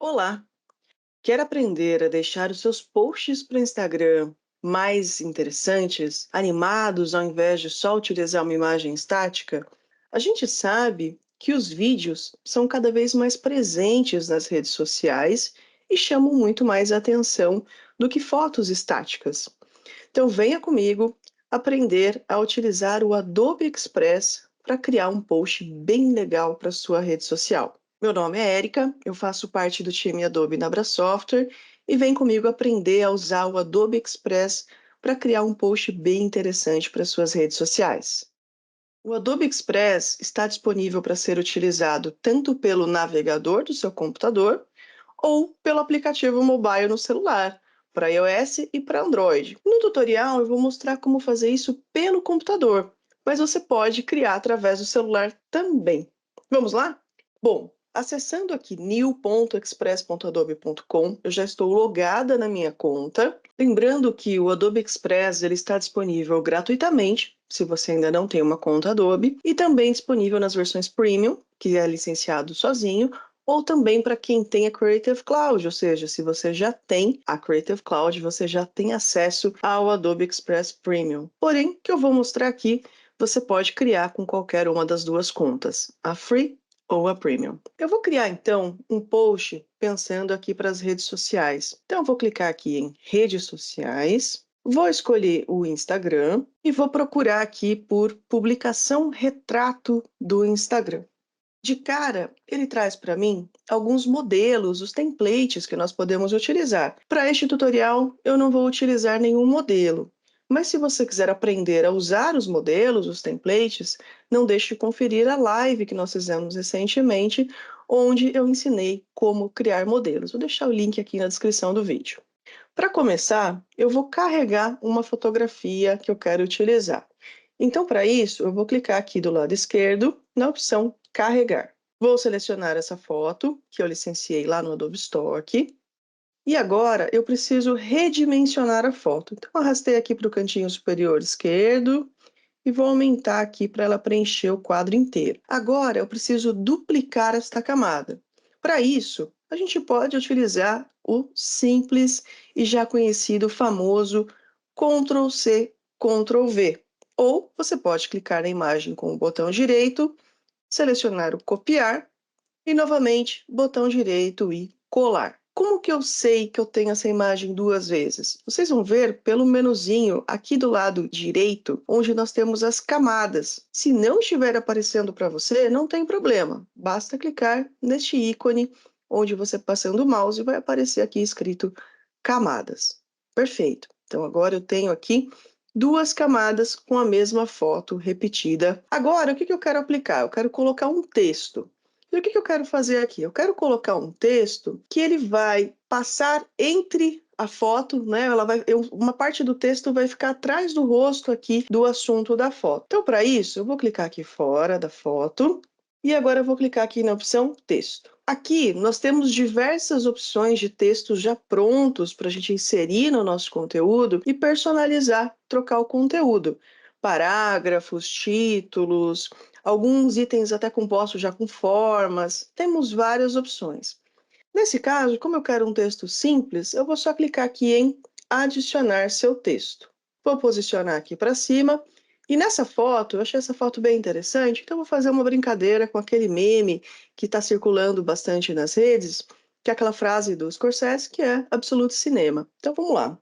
Olá! Quer aprender a deixar os seus posts para o Instagram mais interessantes, animados, ao invés de só utilizar uma imagem estática? A gente sabe que os vídeos são cada vez mais presentes nas redes sociais e chamam muito mais atenção do que fotos estáticas. Então, venha comigo aprender a utilizar o Adobe Express para criar um post bem legal para sua rede social. Meu nome é Érica, eu faço parte do time Adobe na Abra Software e vem comigo aprender a usar o Adobe Express para criar um post bem interessante para suas redes sociais. O Adobe Express está disponível para ser utilizado tanto pelo navegador do seu computador ou pelo aplicativo mobile no celular, para iOS e para Android. No tutorial eu vou mostrar como fazer isso pelo computador, mas você pode criar através do celular também. Vamos lá? Bom, acessando aqui new.express.adobe.com, eu já estou logada na minha conta. Lembrando que o Adobe Express ele está disponível gratuitamente, se você ainda não tem uma conta Adobe, e também disponível nas versões Premium, que é licenciado sozinho, ou também para quem tem a Creative Cloud, ou seja, se você já tem a Creative Cloud, você já tem acesso ao Adobe Express Premium. Porém, o que eu vou mostrar aqui, você pode criar com qualquer uma das duas contas, a Free ou a Premium. Eu vou criar então um post pensando aqui para as redes sociais. Então eu vou clicar aqui em redes sociais, vou escolher o Instagram e vou procurar aqui por publicação retrato do Instagram. De cara, ele traz para mim alguns modelos, os templates que nós podemos utilizar. Para este tutorial, eu não vou utilizar nenhum modelo, mas se você quiser aprender a usar os modelos, os templates, não deixe de conferir a live que nós fizemos recentemente, onde eu ensinei como criar modelos. Vou deixar o link aqui na descrição do vídeo. Para começar, eu vou carregar uma fotografia que eu quero utilizar. Então, para isso, eu vou clicar aqui do lado esquerdo na opção Carregar. Vou selecionar essa foto, que eu licenciei lá no Adobe Stock. E agora eu preciso redimensionar a foto. Então, arrastei aqui para o cantinho superior esquerdo e vou aumentar aqui para ela preencher o quadro inteiro. Agora eu preciso duplicar esta camada. Para isso, a gente pode utilizar o simples e já conhecido famoso Ctrl+C, Ctrl+V. Ou você pode clicar na imagem com o botão direito, selecionar o copiar e novamente botão direito e colar. Como que eu sei que eu tenho essa imagem duas vezes? Vocês vão ver pelo menuzinho aqui do lado direito, onde nós temos as camadas. Se não estiver aparecendo para você, não tem problema. Basta clicar neste ícone, onde você passando o mouse vai aparecer aqui escrito camadas. Perfeito. Então agora eu tenho aqui duas camadas com a mesma foto repetida. Agora, o que eu quero aplicar? Eu quero colocar um texto. E o que eu quero fazer aqui? Eu quero colocar um texto que ele vai passar entre a foto, né? Uma parte do texto vai ficar atrás do rosto aqui do assunto da foto. Então, para isso, eu vou clicar aqui fora da foto e agora eu vou clicar aqui na opção texto. Aqui nós temos diversas opções de textos já prontos para a gente inserir no nosso conteúdo e personalizar, trocar o conteúdo. Parágrafos, títulos, alguns itens até compostos já com formas. Temos várias opções. Nesse caso, como eu quero um texto simples, eu vou só clicar aqui em adicionar seu texto. Vou posicionar aqui para cima. E nessa foto, eu achei essa foto bem interessante, então vou fazer uma brincadeira com aquele meme que está circulando bastante nas redes, que é aquela frase do Scorsese, que é Absolute Cinema. Então vamos lá.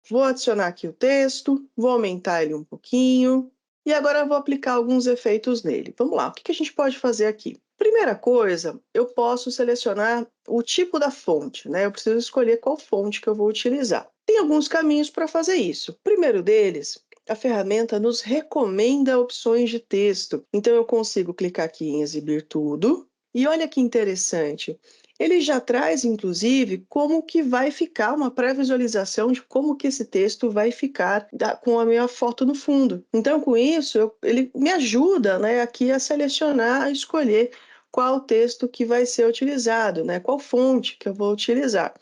Vou adicionar aqui o texto, vou aumentar ele um pouquinho, e agora eu vou aplicar alguns efeitos nele. Vamos lá, o que a gente pode fazer aqui? Primeira coisa, eu posso selecionar o tipo da fonte, né? Eu preciso escolher qual fonte que eu vou utilizar. Tem alguns caminhos para fazer isso. O primeiro deles, a ferramenta nos recomenda opções de texto. Então eu consigo clicar aqui em exibir tudo, e olha que interessante. Ele já traz, inclusive, como que vai ficar uma pré-visualização de como que esse texto vai ficar com a minha foto no fundo. Então, com isso, ele me ajuda, né, aqui a selecionar, a escolher qual texto que vai ser utilizado, né, qual fonte que eu vou utilizar.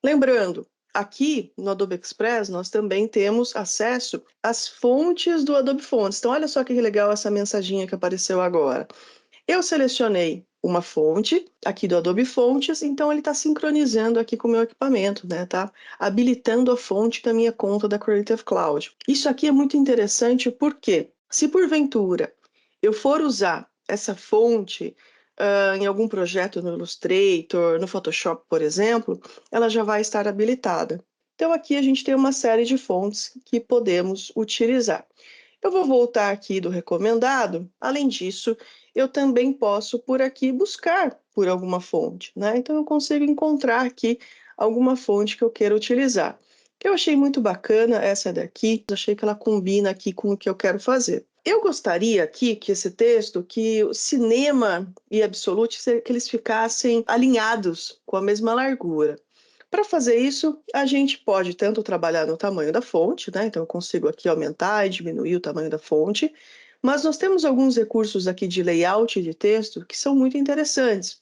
Lembrando, aqui no Adobe Express nós também temos acesso às fontes do Adobe Fontes. Então, olha só que legal essa mensaginha que apareceu agora. Eu selecionei uma fonte aqui do Adobe Fontes, então ele está sincronizando aqui com o meu equipamento, né? Tá habilitando a fonte da minha conta da Creative Cloud. Isso aqui é muito interessante porque, se porventura eu for usar essa fonte em algum projeto no Illustrator, no Photoshop, por exemplo, ela já vai estar habilitada. Então aqui a gente tem uma série de fontes que podemos utilizar. Eu vou voltar aqui do recomendado. Além disso, eu também posso por aqui buscar por alguma fonte, né? Então eu consigo encontrar aqui alguma fonte que eu queira utilizar. Eu achei muito bacana essa daqui, achei que ela combina aqui com o que eu quero fazer. Eu gostaria aqui que esse texto, que o cinema e Absolute, que eles ficassem alinhados com a mesma largura. Para fazer isso, a gente pode tanto trabalhar no tamanho da fonte, né? Então eu consigo aqui aumentar e diminuir o tamanho da fonte, mas nós temos alguns recursos aqui de layout de texto que são muito interessantes.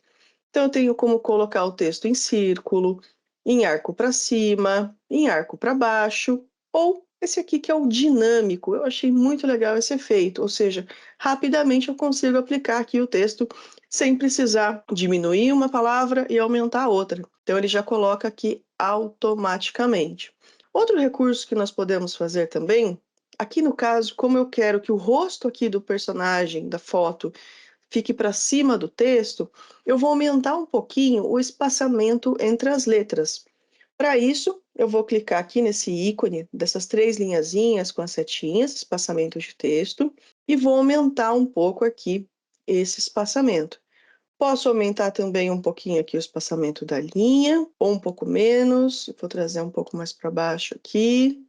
Então eu tenho como colocar o texto em círculo, em arco para cima, em arco para baixo, ou esse aqui que é o dinâmico. Eu achei muito legal esse efeito, ou seja, rapidamente eu consigo aplicar aqui o texto sem precisar diminuir uma palavra e aumentar a outra. Então ele já coloca aqui automaticamente. Outro recurso que nós podemos fazer também, aqui no caso, como eu quero que o rosto aqui do personagem, da foto, fique para cima do texto, eu vou aumentar um pouquinho o espaçamento entre as letras. Para isso, eu vou clicar aqui nesse ícone dessas três linhazinhas com as setinhas, espaçamento de texto, e vou aumentar um pouco aqui esse espaçamento. Posso aumentar também um pouquinho aqui o espaçamento da linha, ou um pouco menos, vou trazer um pouco mais para baixo aqui.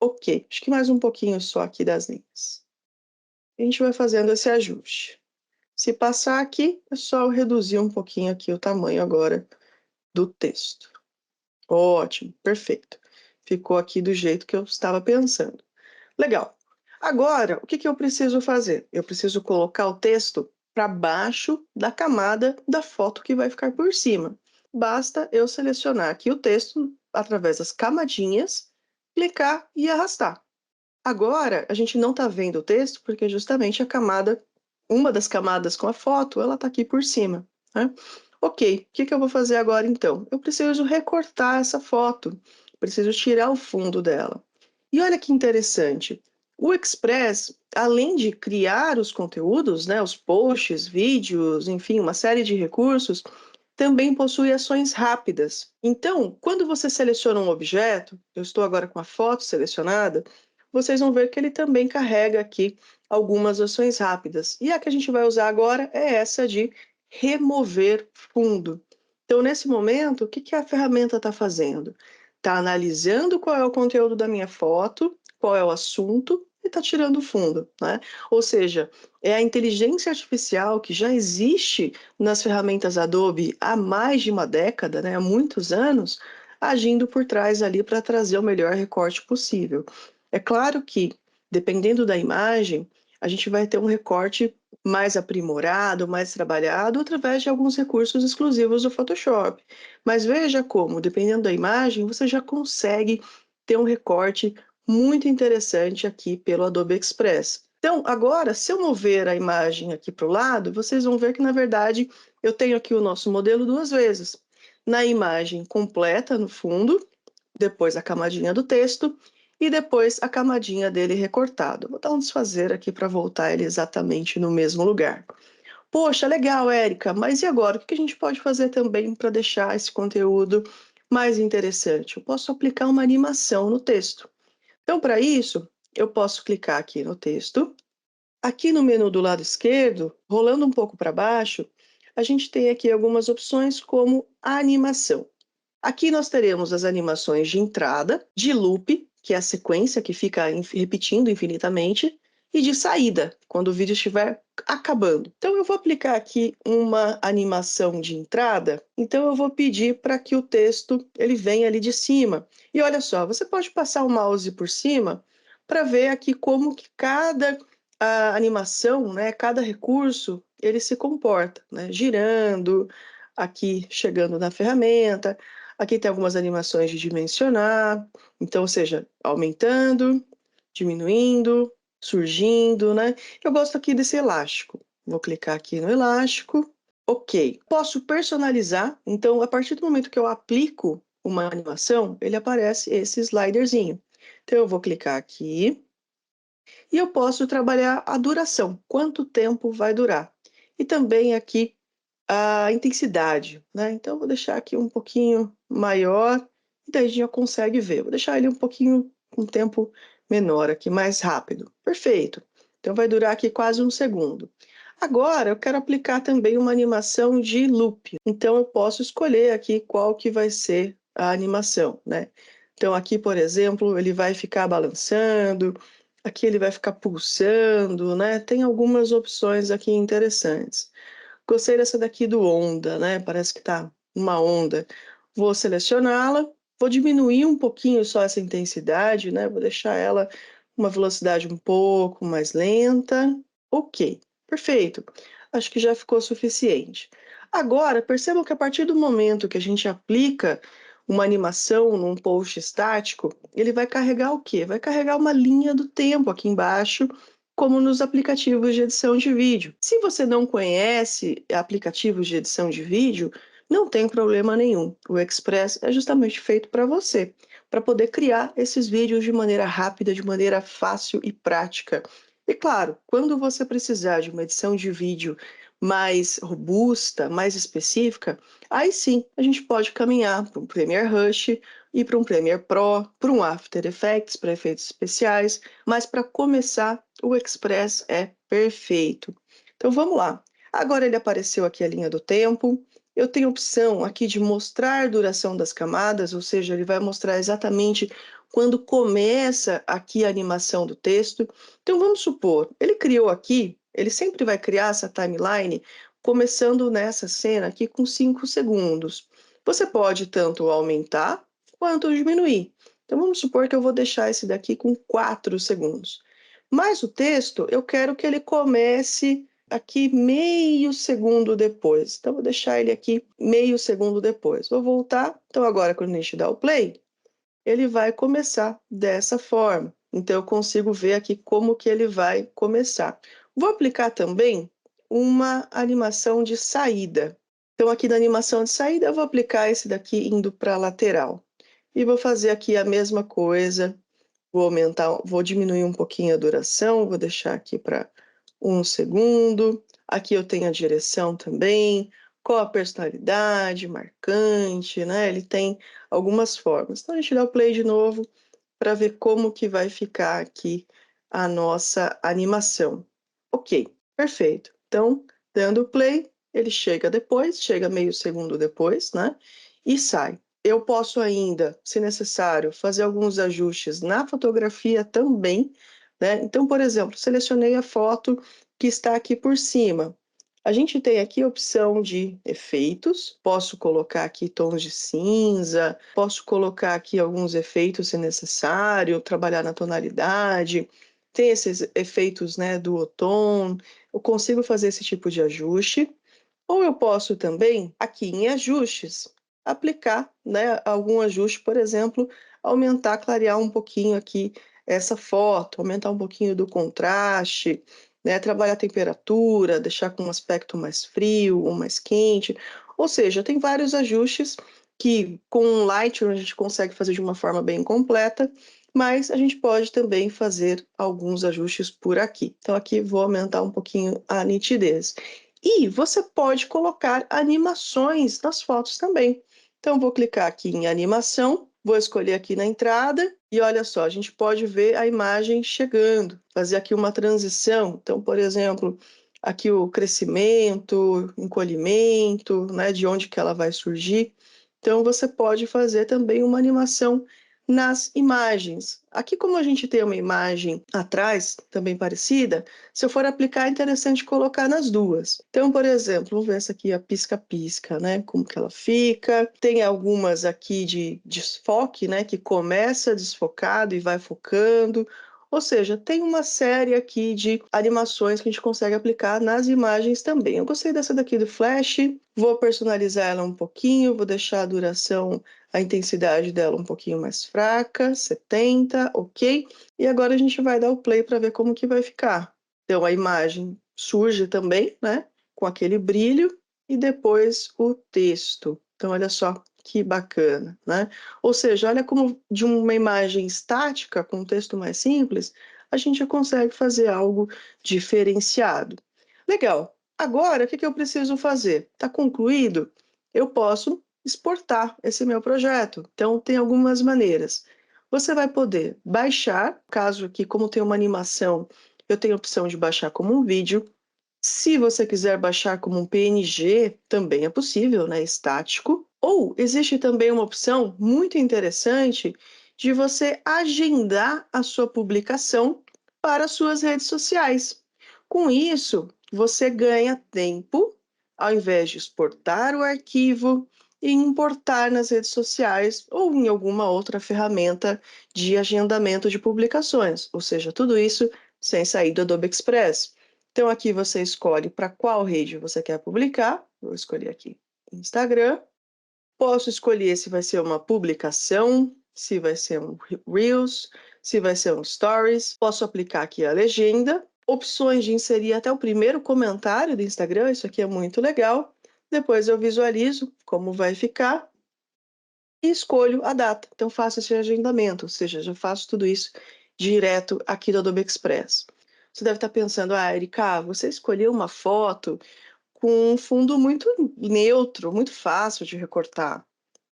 Ok, acho que mais um pouquinho só aqui das linhas. A gente vai fazendo esse ajuste. Se passar aqui, é só eu reduzir um pouquinho aqui o tamanho agora do texto. Ótimo, perfeito. Ficou aqui do jeito que eu estava pensando. Legal. Agora, o que eu preciso fazer? Eu preciso colocar o texto para baixo da camada da foto que vai ficar por cima. Basta eu selecionar aqui o texto através das camadinhas, clicar e arrastar. Agora, a gente não está vendo o texto porque justamente a camada, uma das camadas com a foto, ela está aqui por cima, né? Ok, o que eu vou fazer agora então? Eu preciso recortar essa foto, preciso tirar o fundo dela. E olha que interessante, o Express, além de criar os conteúdos, né, os posts, vídeos, enfim, uma série de recursos, também possui ações rápidas. Então, quando você seleciona um objeto, eu estou agora com a foto selecionada, vocês vão ver que ele também carrega aqui algumas ações rápidas. E a que a gente vai usar agora é essa de remover fundo. Então, nesse momento, o que a ferramenta está fazendo? Está analisando qual é o conteúdo da minha foto, qual é o assunto e está tirando o fundo, né? Ou seja, é a inteligência artificial que já existe nas ferramentas Adobe há mais de uma década, né? Há muitos anos, agindo por trás ali para trazer o melhor recorte possível. É claro que, dependendo da imagem, a gente vai ter um recorte mais aprimorado, mais trabalhado, através de alguns recursos exclusivos do Photoshop. Mas veja como, dependendo da imagem, você já consegue ter um recorte muito interessante aqui pelo Adobe Express. Então, agora, se eu mover a imagem aqui para o lado, vocês vão ver que, na verdade, eu tenho aqui o nosso modelo duas vezes. Na imagem completa, no fundo, depois a camadinha do texto, e depois a camadinha dele recortado. Vou dar um desfazer aqui para voltar ele exatamente no mesmo lugar. Poxa, legal, Érica, mas e agora? O que a gente pode fazer também para deixar esse conteúdo mais interessante? Eu posso aplicar uma animação no texto. Então, para isso, eu posso clicar aqui no texto. Aqui no menu do lado esquerdo, rolando um pouco para baixo, a gente tem aqui algumas opções como a animação. Aqui nós teremos as animações de entrada, de loop, que é a sequência que fica repetindo infinitamente, e de saída, quando o vídeo estiver acabando. Então eu vou aplicar aqui uma animação de entrada, então eu vou pedir para que o texto ele venha ali de cima. E olha só, você pode passar o mouse por cima para ver aqui como que cada animação, né, cada recurso, ele se comporta, né, girando, aqui chegando na ferramenta. Aqui tem algumas animações de dimensionar, então, ou seja, aumentando, diminuindo, surgindo, né? Eu gosto aqui desse elástico. Vou clicar aqui no elástico. Ok. Posso personalizar, então a partir do momento que eu aplico uma animação, ele aparece esse sliderzinho. Então eu vou clicar aqui e eu posso trabalhar a duração, quanto tempo vai durar. E também aqui a intensidade, né? Então eu vou deixar aqui um pouquinho maior, e daí a gente já consegue ver. Vou deixar ele um pouquinho com tempo menor aqui, mais rápido. Perfeito. Então vai durar aqui quase 1 segundo. Agora eu quero aplicar também uma animação de loop. Então eu posso escolher aqui qual que vai ser a animação, né? Então aqui, por exemplo, ele vai ficar balançando, aqui ele vai ficar pulsando, né? Tem algumas opções aqui interessantes. Gostei dessa daqui do onda, né? Parece que tá uma onda. Vou selecioná-la, vou diminuir um pouquinho só essa intensidade, né? Vou deixar ela uma velocidade um pouco mais lenta. Ok, perfeito. Acho que já ficou suficiente. Agora, percebam que a partir do momento que a gente aplica uma animação num post estático, ele vai carregar o quê? Vai carregar uma linha do tempo aqui embaixo, como nos aplicativos de edição de vídeo. Se você não conhece aplicativos de edição de vídeo, não tem problema nenhum. O Express é justamente feito para você, para poder criar esses vídeos de maneira rápida, de maneira fácil e prática. E claro, quando você precisar de uma edição de vídeo mais robusta, mais específica, aí sim a gente pode caminhar para um Premiere Rush e para um Premiere Pro, para um After Effects, para efeitos especiais, mas para começar, o Express é perfeito. Então vamos lá. Agora ele apareceu aqui a linha do tempo. Eu tenho opção aqui de mostrar duração das camadas, ou seja, ele vai mostrar exatamente quando começa aqui a animação do texto. Então vamos supor, ele criou aqui, ele sempre vai criar essa timeline começando nessa cena aqui com 5 segundos. Você pode tanto aumentar quanto diminuir. Então vamos supor que eu vou deixar esse daqui com 4 segundos. Mas o texto, eu quero que ele comece aqui meio segundo depois. Então, vou deixar ele aqui meio segundo depois. Vou voltar. Então, agora, quando a gente dá o play, ele vai começar dessa forma. Então, eu consigo ver aqui como que ele vai começar. Vou aplicar também uma animação de saída. Então, aqui na animação de saída, eu vou aplicar esse daqui indo para a lateral. E vou fazer aqui a mesma coisa. Vou aumentar, vou diminuir um pouquinho a duração, vou deixar aqui para 1 segundo. Aqui eu tenho a direção também, qual a personalidade, marcante, né? Ele tem algumas formas. Então a gente dá o play de novo para ver como que vai ficar aqui a nossa animação. Ok, perfeito. Então, dando play, ele chega depois, chega meio segundo depois, né? E sai. Eu posso ainda, se necessário, fazer alguns ajustes na fotografia também, né? Então, por exemplo, selecionei a foto que está aqui por cima. A gente tem aqui a opção de efeitos, posso colocar aqui tons de cinza, posso colocar aqui alguns efeitos se necessário, trabalhar na tonalidade, tem esses efeitos, né, do tom, eu consigo fazer esse tipo de ajuste. Ou eu posso também, aqui em ajustes, aplicar, né, algum ajuste, por exemplo, aumentar, clarear um pouquinho aqui essa foto, aumentar um pouquinho do contraste, né, trabalhar a temperatura, deixar com um aspecto mais frio ou mais quente. Ou seja, tem vários ajustes que com o Lightroom a gente consegue fazer de uma forma bem completa, mas a gente pode também fazer alguns ajustes por aqui. Então aqui vou aumentar um pouquinho a nitidez. E você pode colocar animações nas fotos também. Então, vou clicar aqui em animação, vou escolher aqui na entrada e olha só, a gente pode ver a imagem chegando, fazer aqui uma transição. Então, por exemplo, aqui o crescimento, encolhimento, né, de onde que ela vai surgir. Então, você pode fazer também uma animação nas imagens. Aqui, como a gente tem uma imagem atrás, também parecida, se eu for aplicar, é interessante colocar nas duas. Então, por exemplo, vamos ver essa aqui, a pisca-pisca, né? Como que ela fica. Tem algumas aqui de desfoque, né? Que começa desfocado e vai focando. Ou seja, tem uma série aqui de animações que a gente consegue aplicar nas imagens também. Eu gostei dessa daqui do Flash, vou personalizar ela um pouquinho, vou deixar a duração, a intensidade dela um pouquinho mais fraca, 70, ok? E agora a gente vai dar o play para ver como que vai ficar. Então a imagem surge também, né? Com aquele brilho. e depois o texto. Então, olha só que bacana, né? Ou seja, olha como de uma imagem estática, com um texto mais simples, a gente já consegue fazer algo diferenciado. Legal. Agora, o que eu preciso fazer? Está concluído? Eu posso exportar esse meu projeto. Então, tem algumas maneiras. Você vai poder baixar, caso aqui, como tem uma animação, eu tenho a opção de baixar como um vídeo. Se você quiser baixar como um PNG, também é possível, né? Estático. Ou existe também uma opção muito interessante de você agendar a sua publicação para as suas redes sociais. Com isso, você ganha tempo, ao invés de exportar o arquivo e importar nas redes sociais ou em alguma outra ferramenta de agendamento de publicações, ou seja, tudo isso sem sair do Adobe Express. Então, aqui você escolhe para qual rede você quer publicar. Vou escolher aqui Instagram. Posso escolher se vai ser uma publicação, se vai ser um Reels, se vai ser um Stories. Posso aplicar aqui a legenda. Opções de inserir até o primeiro comentário do Instagram. Isso aqui é muito legal. Depois eu visualizo como vai ficar e escolho a data. Então, faço esse agendamento, ou seja, já faço tudo isso direto aqui do Adobe Express. Você deve estar pensando, Erika, você escolheu uma foto com um fundo muito neutro, muito fácil de recortar.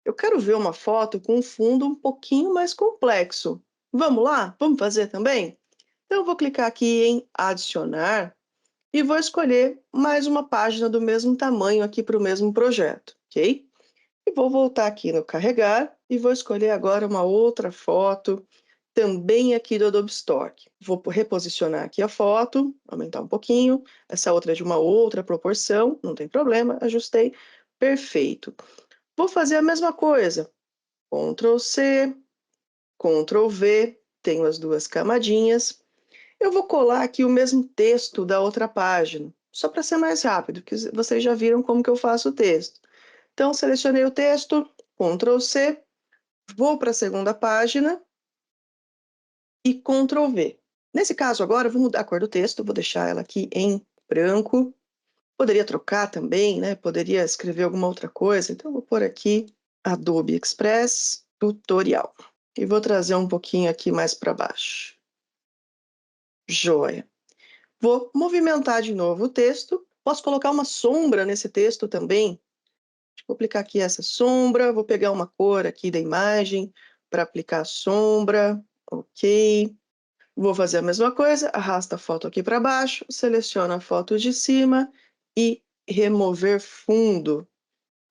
Eu quero ver uma foto com um fundo um pouquinho mais complexo. Vamos lá? Vamos fazer também? Então, eu vou clicar aqui em adicionar e vou escolher mais uma página do mesmo tamanho aqui para o mesmo projeto, ok? E vou voltar aqui no carregar e vou escolher agora uma outra foto, também aqui do Adobe Stock. Vou reposicionar aqui a foto, aumentar um pouquinho, essa outra é de uma outra proporção, não tem problema, ajustei, perfeito. Vou fazer a mesma coisa, Ctrl C, Ctrl V, tenho as duas camadinhas. Eu vou colar aqui o mesmo texto da outra página, só para ser mais rápido, que vocês já viram como que eu faço o texto. Então, selecionei o texto, Ctrl C, vou para a segunda página e Ctrl V. Nesse caso agora, eu vou mudar a cor do texto, vou deixar ela aqui em branco. Poderia trocar também, né? Poderia escrever alguma outra coisa. Então, eu vou pôr aqui Adobe Express Tutorial. E vou trazer um pouquinho aqui mais para baixo. Joia. Vou movimentar de novo o texto. Posso colocar uma sombra nesse texto também. Vou aplicar aqui essa sombra. Vou pegar uma cor aqui da imagem para aplicar a sombra. Ok. Vou fazer a mesma coisa, arrasta a foto aqui para baixo, seleciona a foto de cima e remover fundo.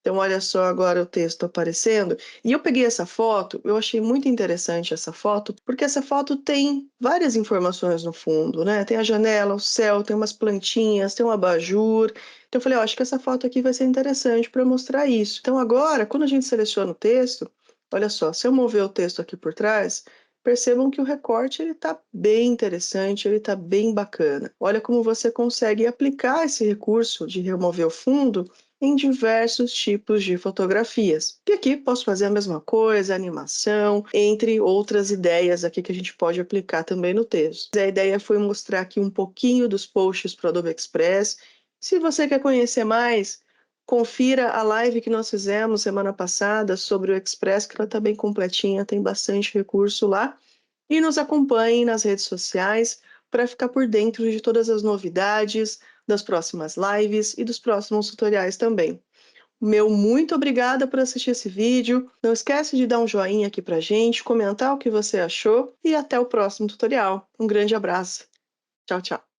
Então, olha só agora o texto aparecendo. E eu peguei essa foto, eu achei muito interessante essa foto, porque essa foto tem várias informações no fundo, né? Tem a janela, o céu, tem umas plantinhas, tem um abajur. Então, eu falei, acho que essa foto aqui vai ser interessante para mostrar isso. Então, agora, quando a gente seleciona o texto, olha só, se eu mover o texto aqui por trás, percebam que o recorte ele está bem interessante, ele está bem bacana. Olha como você consegue aplicar esse recurso de remover o fundo em diversos tipos de fotografias. E aqui posso fazer a mesma coisa, animação, entre outras ideias aqui que a gente pode aplicar também no texto. A ideia foi mostrar aqui um pouquinho dos posts para o Adobe Express. Se você quer conhecer mais, confira a live que nós fizemos semana passada sobre o Express, que ela está bem completinha, tem bastante recurso lá. E nos acompanhe nas redes sociais para ficar por dentro de todas as novidades, das próximas lives e dos próximos tutoriais também. Meu muito obrigada por assistir esse vídeo. Não esquece de dar um joinha aqui pra gente, comentar o que você achou e até o próximo tutorial. Um grande abraço. Tchau, tchau.